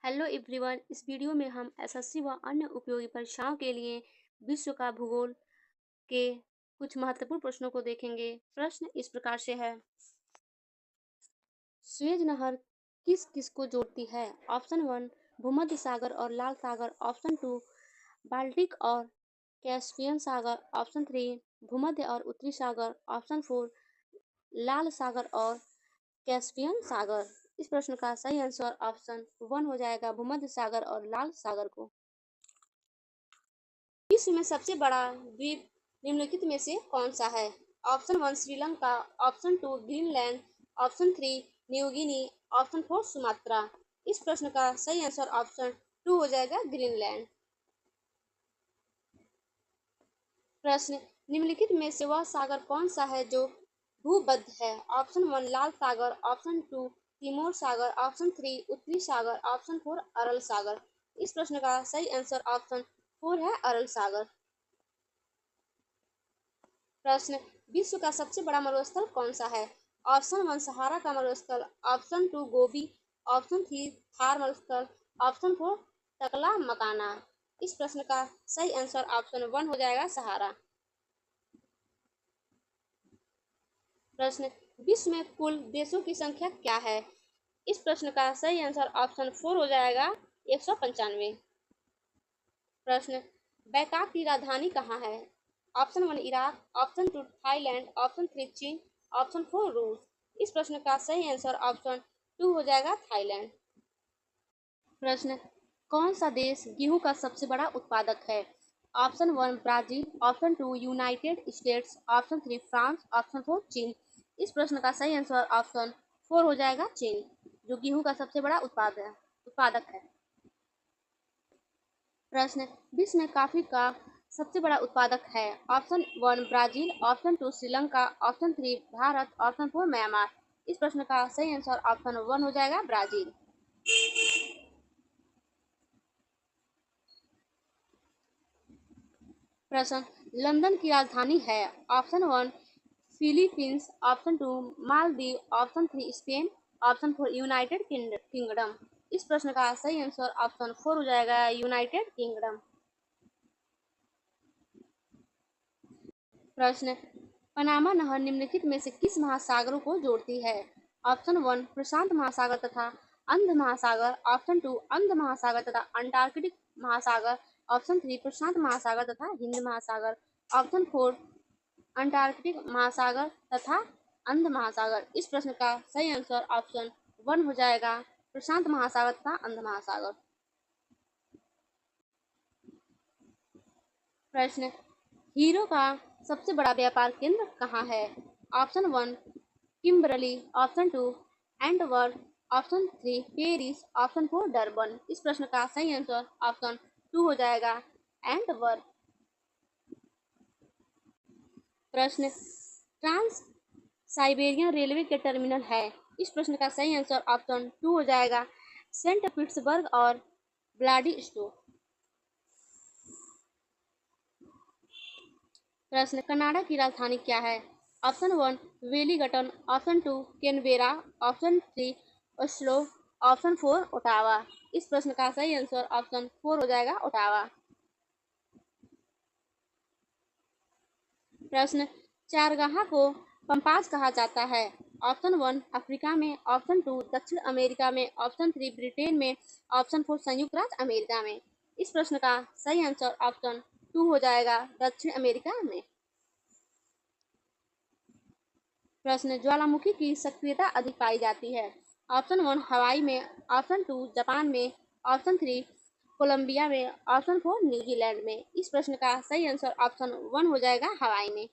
Hello everyone. इस video में हम एसएससी व अन्य उपयोगी परीक्षाओं के लिए विश्व का भूगोल के कुछ महत्वपूर्ण प्रश्नों को देखेंगे। प्रश्न इस प्रकार से है, सुएज नहर किस किस को जोड़ती है? ऑप्शन 1 भूमध्य सागर और लाल सागर, ऑप्शन 2 बाल्टिक और कैस्पियन सागर, ऑप्शन 3 भूमध्य और उत्तरी सागर, ऑप्शन 4 लाल सागर और कैस्पियन सागर। इस प्रश्न का सही आंसर ऑप्शन 1 हो जाएगा, भूमध्य सागर और लाल सागर को। विश्व में सबसे बड़ा द्वीप निम्नलिखित में से कौन सा है? Option 1 Sri Lanka, option 2 Greenland, option 3 New Guinea, option 4 Sumatra. इस प्रश्न का सही आंसर ऑप्शन 2 हो जाएगा, ग्रीनलैंड। प्रश्न निम्नलिखित में से वह सागर कौन सा है जो भूबद्ध है? ऑप्शन 1 लाल सागर, ऑप्शन 2 तिमोर सागर, ऑप्शन 3 उत्तरी सागर, ऑप्शन 4 अरल सागर। इस प्रश्न का सही आंसर ऑप्शन 4 है, अरल सागर। प्रश्न विश्व का सबसे बड़ा मरुस्थल कौन सा है? ऑप्शन 1 सहारा का मरुस्थल, ऑप्शन 2 गोबी, ऑप्शन 3 थार मरुस्थल, ऑप्शन 4 टकला मकाना। इस प्रश्न का सही आंसर ऑप्शन 1 हो जाएगा, सहारा। प्रश्न विश्व में कुल देशों की संख्या क्या है? इस प्रश्न का सही आंसर ऑप्शन 4 हो जाएगा, 195। प्रश्न बैकाक की राजधानी कहाँ है? Option 1 Iraq, option 2 Thailand, option 3 चीन, ऑप्शन 4 रूस। इस प्रश्न का सही आंसर ऑप्शन 2 हो जाएगा, थाईलैंड। प्रश्न कौन सा देश गेहूं का सबसे बड़ा उत्पादक है? Option 1 Brazil, option 2 United states, option 3 France, option 4 चीन। इस प्रश्न का सही आंसर ऑप्शन 4 हो जाएगा, चीन, जो गेहूं का सबसे बड़ा उत्पादक है। प्रश्न विश्व में कॉफी का सबसे बड़ा उत्पादक है? Option 1 Brazil, option 2 Sri Lanka, option 3 Bharat, option 4 Myanmar. इस प्रश्न का सही आंसर ऑप्शन 1 हो जाएगा, ब्राजील। प्रश्न लंदन की राजधानी है? Option 1 Philippines, option 2 Maldives, option 3 Spain, option 4 United kingdom. इस प्रश्न का सही आंसर ऑप्शन 4 हो जाएगा, यूनाइटेड किंगडम। प्रश्न पनामा नहर निम्नलिखित में से किस महासागरों को जोड़ती है? ऑप्शन 1 प्रशांत महासागर तथा अंध महासागर, ऑप्शन 2 अंध महासागर तथा अंटार्कटिक महासागर, ऑप्शन 3 प्रशांत महासागर तथा हिंद महासागर, ऑप्शन 4 अंटार्कटिक महासागर तथा अंध महासागर। इस प्रश्न का सही आंसर ऑप्शन 1 हो जाएगा, प्रशांत महासागर तथा अंध महासागर। प्रश्न हीरो का सबसे बड़ा व्यापार केंद्र कहाँ है? Option 1 Kimberley, option 2 Antwerp, option 3 Paris, option 4 Durban. इस प्रश्न का सही आंसर ऑप्शन 2 हो जाएगा, एंटवर्प। प्रश्न ट्रांस साइबेरियन रेलवे के टर्मिनल है? इस प्रश्न का सही आंसर ऑप्शन 2 हो जाएगा, सेंट पीटर्सबर्ग और व्लादिवोस्तोक। प्रश्न कनाडा की राजधानी क्या है? Option 1 Wellington, option 2 Canberra, option 3 Oslo, option 4 Ottawa. इस प्रश्न का सही आंसर ऑप्शन 4 हो जाएगा, ओटावा। प्रश्न चारगाहा को पंपास कहा जाता है? ऑप्शन 1 अफ्रीका में, ऑप्शन 2 दक्षिण अमेरिका में, ऑप्शन 3 ब्रिटेन में, ऑप्शन 4 संयुक्त राज्य अमेरिका में। इस प्रश्न का सही आंसर ऑप्शन 2 हो जाएगा, दक्षिण अमेरिका में। प्रश्न ज्वालामुखी की सक्रियता अधिक पाई जाती है? ऑप्शन 1 हवाई में, ऑप्शन 2 जापान में, ऑप्शन 3 कोलंबिया में, ऑप्शन 4 न्यूजीलैंड में। इस प्रश्न का सही आंसर ऑप्शन 1 हो जाएगा, हवाई में।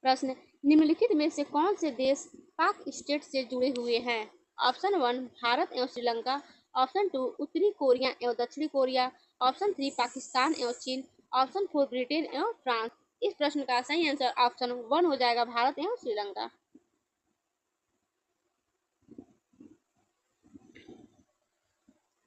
प्रश्न निम्नलिखित में से कौन से देश पाक स्टेट से जुड़े हुए हैं? ऑप्शन 1 भारत एवं श्रीलंका, ऑप्शन 2 उत्तरी कोरिया एवं दक्षिणी कोरिया, ऑप्शन 3 पाकिस्तान एवं चीन, ऑप्शन 4 ब्रिटेन एवं फ्रांस। इस प्रश्न का सही आंसर ऑप्शन 1 हो जाएगा, भारत एवं श्रीलंका।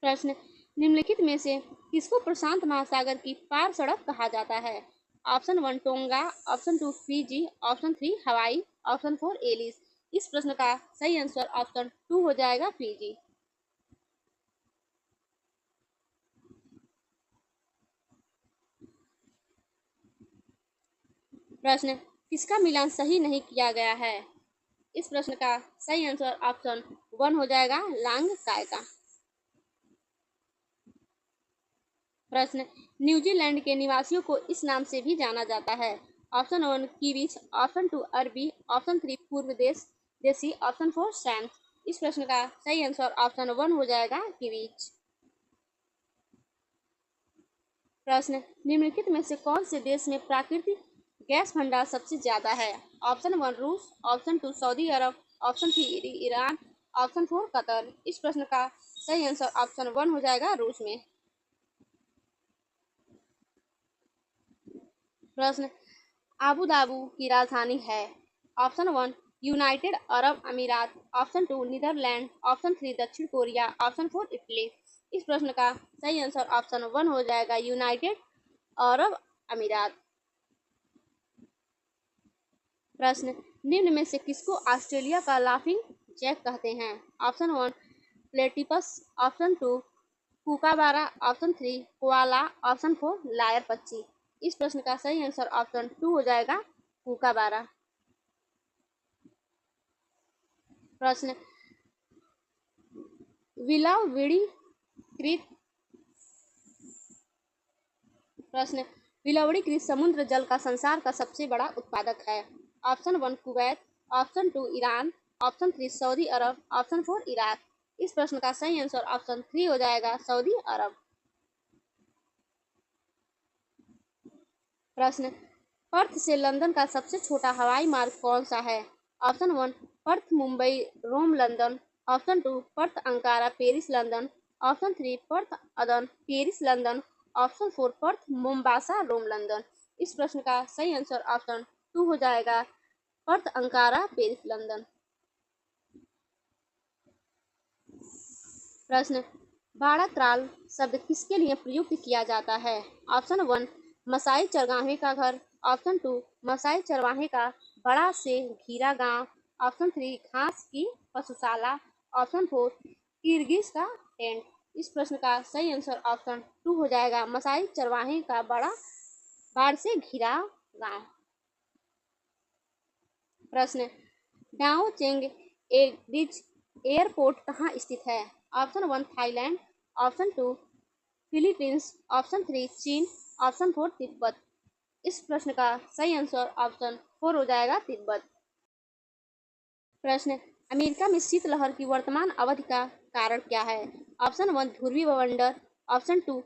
प्रश्न निम्नलिखित में से किसको प्रशांत महासागर की पार सड़क कहा जाता है? Option 1 tonga, option 2 Fiji, option 3 हवाई, ऑप्शन 4 एलिस। इस प्रश्न का सही आंसर ऑप्शन 2 हो जाएगा फिजी। प्रश्न किसका मिलान सही नहीं किया गया है? इस प्रश्न का सही आंसर ऑप्शन 1 हो जाएगा लांग काय का। प्रश्न न्यूजीलैंड के निवासियों को इस नाम से भी जाना जाता है। ऑप्शन 1 कीवीच, ऑप्शन 2 अरबी, ऑप्शन 3 पूर्व देशी, ऑप्शन 4 सैम। इस प्रश्न का सही आंसर ऑप्शन 1 हो जाएगा कीवीच। प्रश्न निम्नलिखित में से कौन से देश में प्राकृतिक गैस भंडार सबसे ज्यादा है? ऑप्शन 1 रूस, option 2 Saudi Arab, option 3 Iran, option 4 Qatar. इस प्रश्न का सही आंसर ऑप्शन 1 हो जाएगा रूस में। प्रश्न आबू धाबी की राजधानी है? ऑप्शन 1 यूनाइटेड अरब अमीरात, ऑप्शन 2 नीदरलैंड, ऑप्शन 3 दक्षिण कोरिया, ऑप्शन 4 इटली। इस प्रश्न का सही आंसर ऑप्शन 1 हो जाएगा यूनाइटेड अरब अमीरात। प्रश्न निम्न में से किसको ऑस्ट्रेलिया का लाफिंग जैक कहते हैं? Option 1 platypus, option 2 kookaburra, option 3 koala, option 4 lyre पक्षी। इस प्रश्न का सही आंसर ऑप्शन 2 हो जाएगा कुकाबारा। प्रश्न विलावड़ी कृत प्रश्न विलावड़ी कृत समुद्र जल का संसार का सबसे बड़ा उत्पादक है? Option 1 Kuwait, option 2 Iran, option 3 Saudi Arab, option 4 Iraq. इस प्रश्न का सही आंसर ऑप्शन 3 हो जाएगा सऊदी अरब। प्रश्न पर्थ से लंदन का सबसे छोटा हवाई मार्ग कौन सा है? Option 1 Perth Mumbai Rome London, option 2 Perth Ankara Paris London, option 3 Perth Aden Paris London, option 4 Perth Mombasa Rome London. इस प्रश्न का सही आंसर ऑप्शन 2 हो जाएगा पर्थ अंकारा पेरिस लंदन। प्रश्न बाड़ा त्राल शब्द किसके लिए प्रयुक्त किया जाता है? ऑप्शन 1 मसाई चरवाहे का घर, ऑप्शन 2 मसाई चरवाहे का बड़ा से घिरा गांव, ऑप्शन 3 घास की पशुशाला, ऑप्शन 4 किर्गिज का टेंट। इस प्रश्न का सही आंसर ऑप्शन 2 हो जाएगा मसाई चरवाहे का बड़ा बाढ़ से घिरा गांव। प्रश्न डाओ चेंग एग्रिज एयरपोर्ट कहाँ स्थित है? Option 1 Thailand, option 2 Philippines, option 3 चीन, ऑप्शन 4 तिब्बत। इस प्रश्न का सही आंसर ऑप्शन 4 हो जाएगा तिब्बत। प्रश्न अमेरिका में शीतलहर की वर्तमान अवधि का कारण क्या है? ऑप्शन 1 ध्रुवीय बवंडर, ऑप्शन 2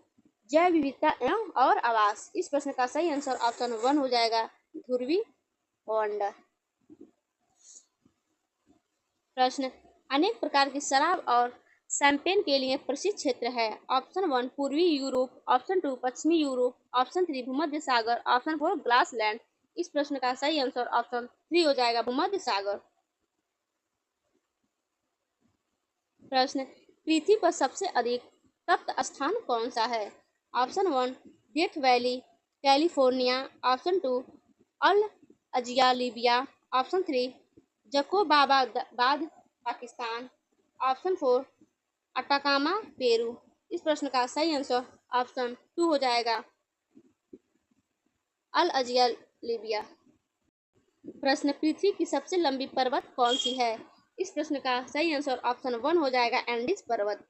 जैव विविधता एवं और आवास। इस प्रश्न का सही आंसर ऑप्शन 1 हो जाएगा ध्रुवीय बवंडर। प्रश्न अनेक प्रकार की शराब और शैंपेन के लिए प्रसिद्ध क्षेत्र है? ऑप्शन 1 पूर्वी यूरोप, ऑप्शन 2 पश्चिमी यूरोप, ऑप्शन 3 भूमध्य सागर, ऑप्शन 4 ग्लासलैंड। इस प्रश्न का सही आंसर ऑप्शन 3 हो जाएगा भूमध्य सागर। प्रश्न पृथ्वी पर सबसे अधिक तप्त स्थान कौन सा है? Option 1 Death Valley California, option 2 Al अजिया Libya, option 3 Jacobabad Pakistan, option 4 Atacama Peru. इस प्रश्न का सही आंसर ऑप्शन 2 हो जाएगा अल अजिया लीबिया। प्रश्न पृथ्वी की सबसे लंबी पर्वत कौन सी है? इस प्रश्न का सही आंसर ऑप्शन 1 हो जाएगा एंडीज पर्वत।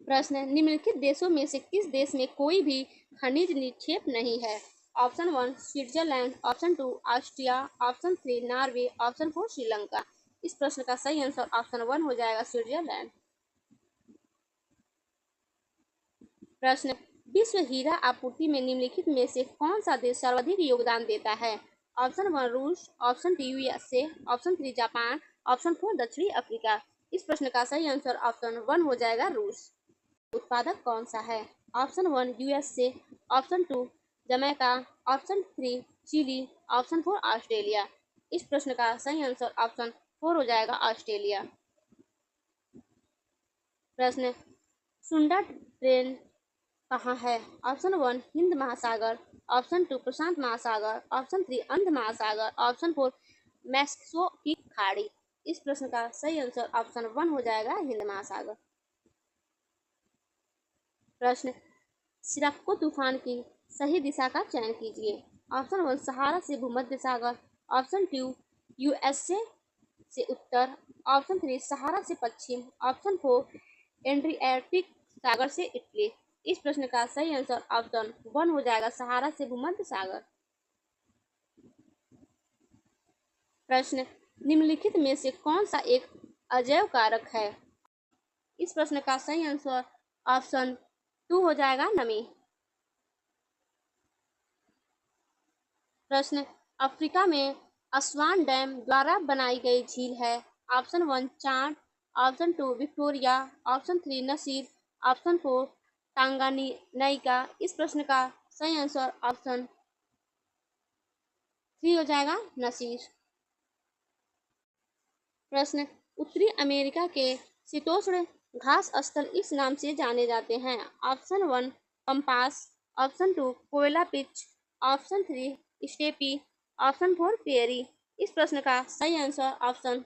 प्रश्न निम्नलिखित देशों में से किस देश में कोई भी खनिज निक्षेप नहीं है? Option 1 Switzerland, option 2 Austria, option 3 Norway, option 4 Sri Lanka. इस प्रश्न का सही आंसर ऑप्शन 1 हो जाएगा स्विट्जरलैंड। प्रश्न विश्व हीरा आपूर्ति में निम्नलिखित में से कौन सा देश सर्वाधिक योगदान देता है? ऑप्शन 1 रूस, option 2 USA, option 3 Japan, option 4 दक्षिणी अफ्रीका। इस प्रश्न का सही आंसर ऑप्शन 1 हो जाएगा रूस। उत्पादक कौन सा है? Option 1 USA, option 2 Jamaica, option 3 Chile, option 4 Australia. इस प्रश्न का सही आंसर ऑप्शन 4 हो जाएगा ऑस्ट्रेलिया। प्रश्न सुंडा ट्रेन कहाँ है? ऑप्शन 1 हिंद महासागर, ऑप्शन 2 प्रशांत महासागर, ऑप्शन 3 अंध महासागर, ऑप्शन 4 मैक्सिको की खाड़ी। इस प्रश्न का सही आंसर ऑप्शन 1 हो जाएगा हिंद महासागर। प्रश्न सिराको तूफान की सही दिशा का चयन कीजिए। ऑप्शन 1 सहारा से भूमध्य सागर, ऑप्शन 2 यूएसए से उत्तर, ऑप्शन 3 सहारा से पश्चिम, ऑप्शन 4 एड्रियाटिक सागर से इटली। इस प्रश्न का सही आंसर ऑप्शन 1 हो जाएगा सहारा से भूमध्य सागर। प्रश्न निम्नलिखित में से कौन सा एक अजैव कारक है? इस प्रश्न का सही आंसर ऑप्शन 2 हो जाएगा नमी। प्रश्न अफ्रीका में असवान डैम द्वारा बनाई गई झील है। Option 1 Chad, option 2 Victoria, option 3 Nasser, option 4 Tanganyika. इस प्रश्न का सही आंसर ऑप्शन 3 हो जाएगा नसीर। प्रश्न उत्तरी अमेरिका के शीतोष्ण घास स्थल इस नाम से जाने जाते हैं। ऑप्शन 1 पंपास, ऑप्शन 2 कोयला पिच, ऑप्शन 3 स्टेपी, ऑप्शन 4 पेरी। इस प्रश्न का सही आंसर ऑप्शन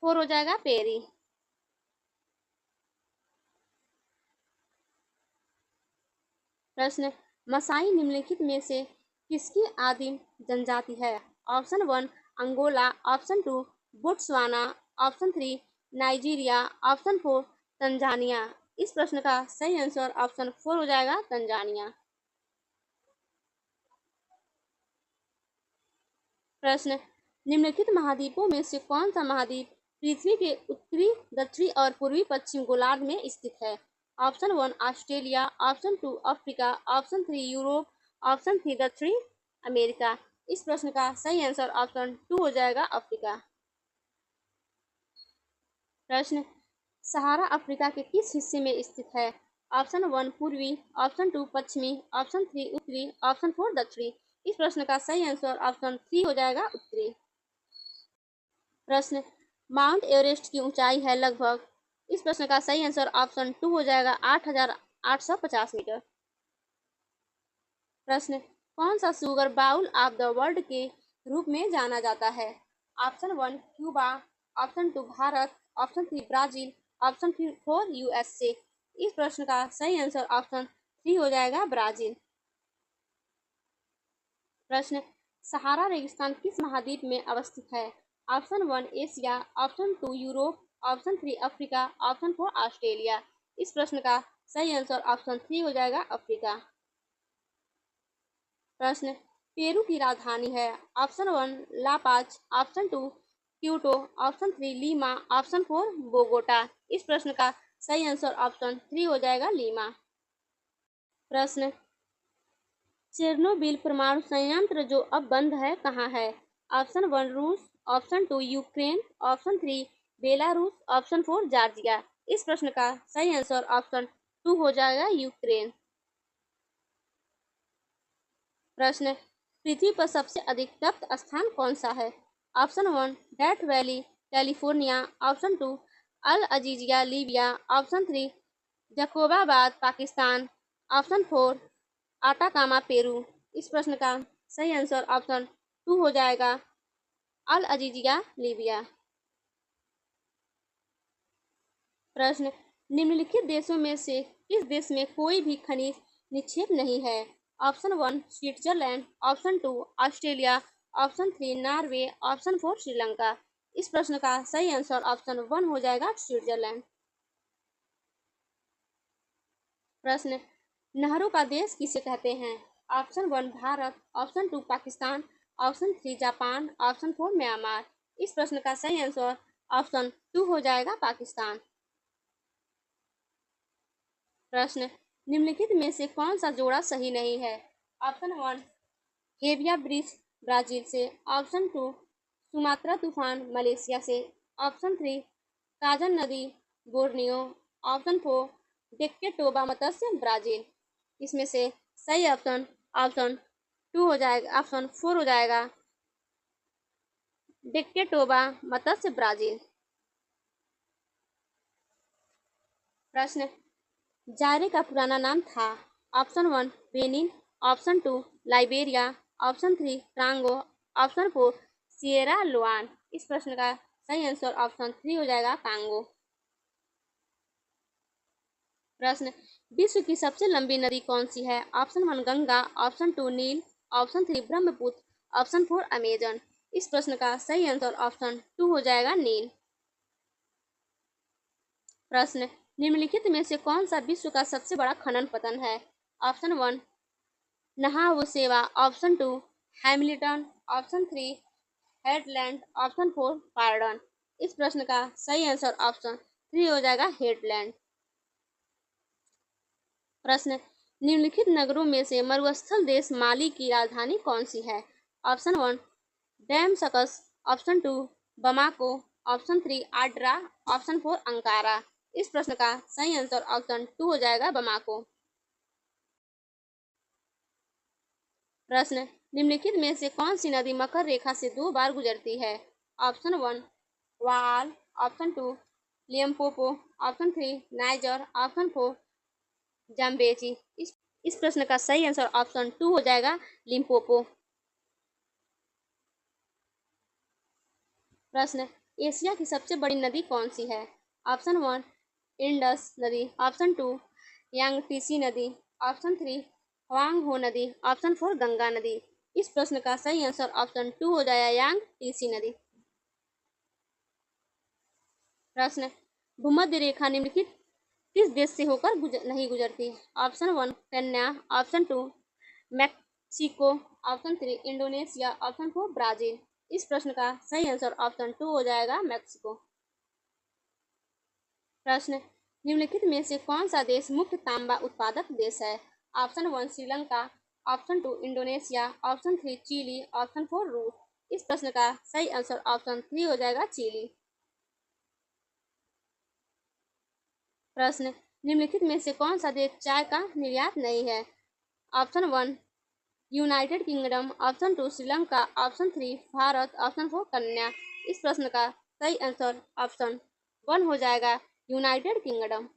4 हो जाएगा पेरी। प्रश्न मसाई निम्नलिखित में से किसकी आदिम जनजाति है? Option 1 Angola, option 2 Botswana, option 3 Nigeria, option 4 Tanzania. इस प्रश्न का सही आंसर ऑप्शन 4 हो जाएगा तंजानिया। प्रश्न निम्नलिखित महाद्वीपों में से कौन सा महाद्वीप पृथ्वी के उत्तरी, दक्षिणी और पूर्वी पश्चिम गोलार्ध में स्थित है? Option 1 Australia, option 2 Africa, option 3 Europe, option 3 दक्षिणी अमेरिका। इस प्रश्न का सही आंसर ऑप्शन 2 हो जाएगा अफ्रीका। प्रश्न सहारा अफ्रीका के किस हिस्से में स्थित है? ऑप्शन 1 पूर्वी, ऑप्शन 2 पश्चिमी, ऑप्शन 3 उत्तरी, ऑप्शन 4 दक्षिणी। इस प्रश्न का सही आंसर ऑप्शन 3 हो जाएगा उत्तरी। प्रश्न माउंट एवरेस्ट की ऊंचाई है लगभग। इस प्रश्न का सही आंसर ऑप्शन 2 हो जाएगा 8,850 मीटर। प्रश्न कौन सा sugar bowl of the world के रूप में जाना जाता है? Option 1 Cuba, option 2 Bharat, option 3 Brazil, option 4 USA. इस प्रश्न का सही आंसर ऑप्शन 3 हो जाएगा ब्राजील। प्रश्न सहारा रेगिस्तान किस महाद्वीप में अवस्थित है? Option 1 Asia, option 2 Europe, option 3 Africa, option 4 Australia. इस प्रश्न का सही आंसर ऑप्शन 3 हो जाएगा अफ्रीका। प्रश्न पेरू की राजधानी है। Option 1 La Paz, option 2 Quito, option 3 Lima, option 4 Bogota. इस प्रश्न का सही आंसर ऑप्शन 3 हो जाएगा लीमा। प्रश्न चेरनोबिल परमाणु संयंत्र जो अब बंद है कहाँ है? ऑप्शन 1 रूस, option 2 Ukraine, option 3 Belarus, option 4 Georgia. इस प्रश्न का सही आंसर ऑप्शन 2 हो जाएगा यूक्रेन। प्रश्न पृथ्वी पर सबसे अधिक तप्त स्थान कौन सा है? Option 1 Death Valley California, option 2 Al Aziziya Libya, option 3 Jacobabad Pakistan, option 4 Atacama Peru. इस प्रश्न का सही आंसर ऑप्शन 2 हो जाएगा अल अजीजिया लीबिया। प्रश्न निम्नलिखित देशों में से किस देश में कोई भी खनिज निक्षेप नहीं है? Option 1 Switzerland, option 2 Australia, option 3 Norway, option 4 Sri Lanka. इस प्रश्न का सही आंसर ऑप्शन 1 हो जाएगा स्विट्जरलैंड। प्रश्न नहरों का देश किसे कहते हैं? Option 1 Bharat, option 2 Pakistan, option 3 Japan, option 4 Myanmar. इस प्रश्न का सही आंसर ऑप्शन 2 हो जाएगा पाकिस्तान। प्रश्न निम्नलिखित में से कौन सा जोड़ा सही नहीं है? ऑप्शन 1 हेविया ब्रिज ब्राजील से, ऑप्शन 2 सुमात्रा तूफान मलेशिया से, ऑप्शन 3 काजन नदी बोर्नियो, ऑप्शन 4 डेक्केटोबा मत्स्य ब्राजील। इसमें से सही ऑप्शन ऑप्शन 2 हो जाएगा, ऑप्शन 4 हो जाएगा डेक्केटोबा मत्स्य ब्राजील। प्रश्न जारे का पुराना नाम था? Option 1 Benin, option 2 Liberia, option 3 ट्रांगो, ऑप्शन 4 सिएरा लोआन। इस प्रश्न का सही आंसर ऑप्शन 3 हो जाएगा कांगो। प्रश्न विश्व की सबसे लंबी नदी कौन सी है? ऑप्शन 1 गंगा, ऑप्शन 2 नील, ऑप्शन 3 ब्रह्मपुत्र, ऑप्शन 4 अमेजन। इस प्रश्न का सही आंसर ऑप्शन 2 हो जाएगा नील। प्रश्न निम्नलिखित में से कौन सा विश्व का सबसे बड़ा खनन पतन है? ऑप्शन 1 नहावो सेवा, option 2 Hamilton, option 3 headland, option 4 pardon. इस प्रश्न का सही आंसर ऑप्शन 3 हो जाएगा हेडलैंड। प्रश्न निम्नलिखित नगरों में से मरुस्थल देश माली की राजधानी कौन सी है? Option 1 Damascus, option 2 Bamako, option 3 आड्रा, ऑप्शन 4 अंकारा। इस प्रश्न का सही आंसर ऑप्शन 2 हो जाएगा बमाको। प्रश्न निम्नलिखित में से कौन सी नदी मकर रेखा से 2 बार गुजरती है? ऑप्शन 1 वाल, option 2 Limpopo, option 3 niger, option 4 Zambezi. इस प्रश्न का सही आंसर ऑप्शन 2 हो जाएगा लिम्पोपो। प्रश्न एशिया की सबसे बड़ी नदी कौन सी है? ऑप्शन 1 इंडस नदी, ऑप्शन 2 यांगटीसी नदी, ऑप्शन 3 हवांग हो नदी, ऑप्शन 4 गंगा नदी। इस प्रश्न का सही आंसर ऑप्शन 2 हो जाएगा यांगटीसी नदी। प्रश्न भूमध्य रेखा निम्नलिखित किस देश से होकर नहीं गुजरती? Option 1 Kenya, option 2 Mexico, option 3 Indonesia, option 4 Brazil. इस प्रश्न का सही आंसर ऑप्शन 2 हो जाएगा मैक्सिको। प्रश्न निम्नलिखित में से कौन सा देश मुख्य तांबा उत्पादक देश है? Option 1 Sri Lanka, option 2 Indonesia, option 3 Chile, option 4 रूस। इस प्रश्न का सही आंसर ऑप्शन 3 हो जाएगा चिली। प्रश्न निम्नलिखित में से कौन सा देश चाय का निर्यात नहीं है? Option 1 United kingdom, option 2 Sri Lanka, option 3 Bharat, option 4 कन्या। इस प्रश्न का सही आंसर ऑप्शन 1 हो जाएगा यूनाइटेड किंगडम।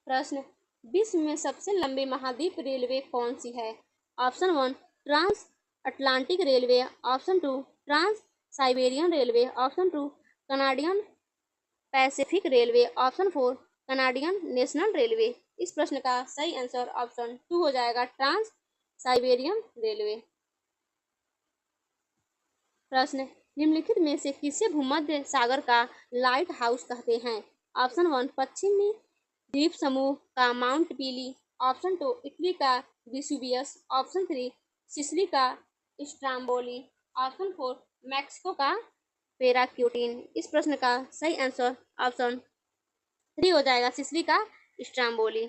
प्रश्न विश्व में सबसे लंबी महाद्वीप रेलवे कौन सी है? Option 1 trans Atlantic railway, option 2 trans Siberian railway, option 2 Canadian Pacific railway, option 4 Canadian national railway. इस प्रश्न का सही आंसर ऑप्शन 2 हो जाएगा ट्रांस साइबेरियन रेलवे। प्रश्न निम्नलिखित में से किसे भूमध्य सागर का लाइट हाउस कहते हैं? ऑप्शन 1 पश्चिमी द्वीप समूह का माउंट पीली, ऑप्शन 2 इटली का विसुवियस, ऑप्शन 3 सिसिली का स्ट्राम्बोली, ऑप्शन 4 मैक्सिको का पेराक्यूटिन। इस प्रश्न का सही आंसर ऑप्शन 3 हो जाएगा सिसिली का स्ट्राम्बोली।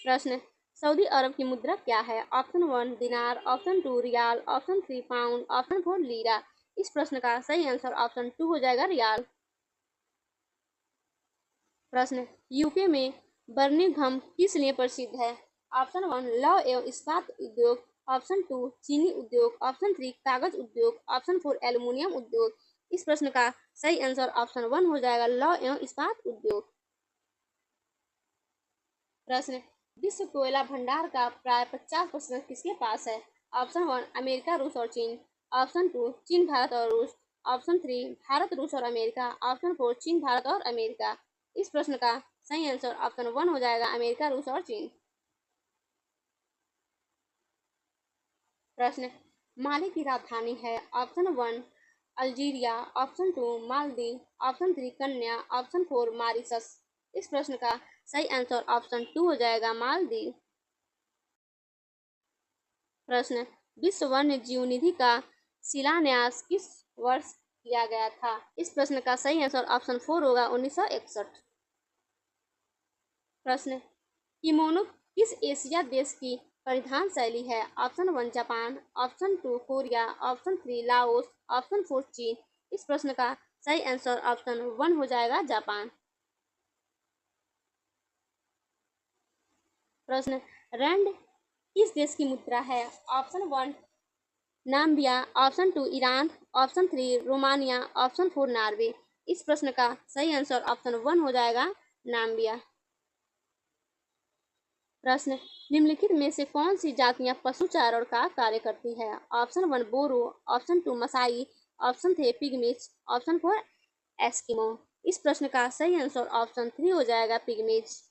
प्रश्न सऊदी अरब की मुद्रा क्या है? Option 1 dinar, option 2 riyal, option 3 pound, option 4 lira. इस प्रश्न का सही आंसर ऑप्शन 2 हो जाएगा रियाल। प्रश्न यूके में बर्मिंघम किस लिए प्रसिद्ध है? ऑप्शन 1 लौह एवं इस्पात उद्योग, ऑप्शन 2 चीनी उद्योग, ऑप्शन 3 कागज उद्योग, ऑप्शन 4 एल्युमिनियम उद्योग। इस प्रश्न का सही आंसर ऑप्शन 1 हो जाएगा लौह एवं इस्पात उद्योग। प्रश्न विश्व कोयला भंडार का प्राय 50% किसके पास है? ऑप्शन 1 अमेरिका, रूस और चीन, ऑप्शन 2 चीन, भारत और रूस, ऑप्शन 3 भारत, रूस और अमेरिका, ऑप्शन 4 चीन, भारत और अमेरिका। इस प्रश्न का सही आंसर ऑप्शन 1 हो जाएगा अमेरिका, रूस और चीन। प्रश्न माली की राजधानी है? Option 1 Algeria, option 2 Maldives, option 3 कन्या, ऑप्शन 4 मॉरिशस। इस प्रश्न का सही आंसर ऑप्शन 2 हो जाएगा मालदीव। प्रश्न विश्व वन्य जीव निधि का शिलान्यास किस वर्ष किया गया था? इस प्रश्न का सही आंसर ऑप्शन 4 होगा 1961। प्रश्न किमोनो किस एशिया देश की परिधान शैली है? Option 1 Japan, option 2 Korea, option 3 Laos, option 4 चीन। इस प्रश्न का सही आंसर ऑप्शन 1 हो जाएगा जापान। प्रश्न रैंड किस देश की मुद्रा है? Option 1 Namibia, option 2 Iran, option 3 Romania, option 4 Norway. इस प्रश्न का सही आंसर ऑप्शन 1 हो जाएगा, नाम्बिया। प्रश्न, निम्नलिखित में से कौन सी जातियां पशुचारण का कार्य करती है? ऑप्शन 1 बोरो, option 2 Masai, option 3 pygmies, option 4 Eskimo. इस प्रश्न का सही आंसर ऑप्शन 3 हो जाएगा, पिग्मीज।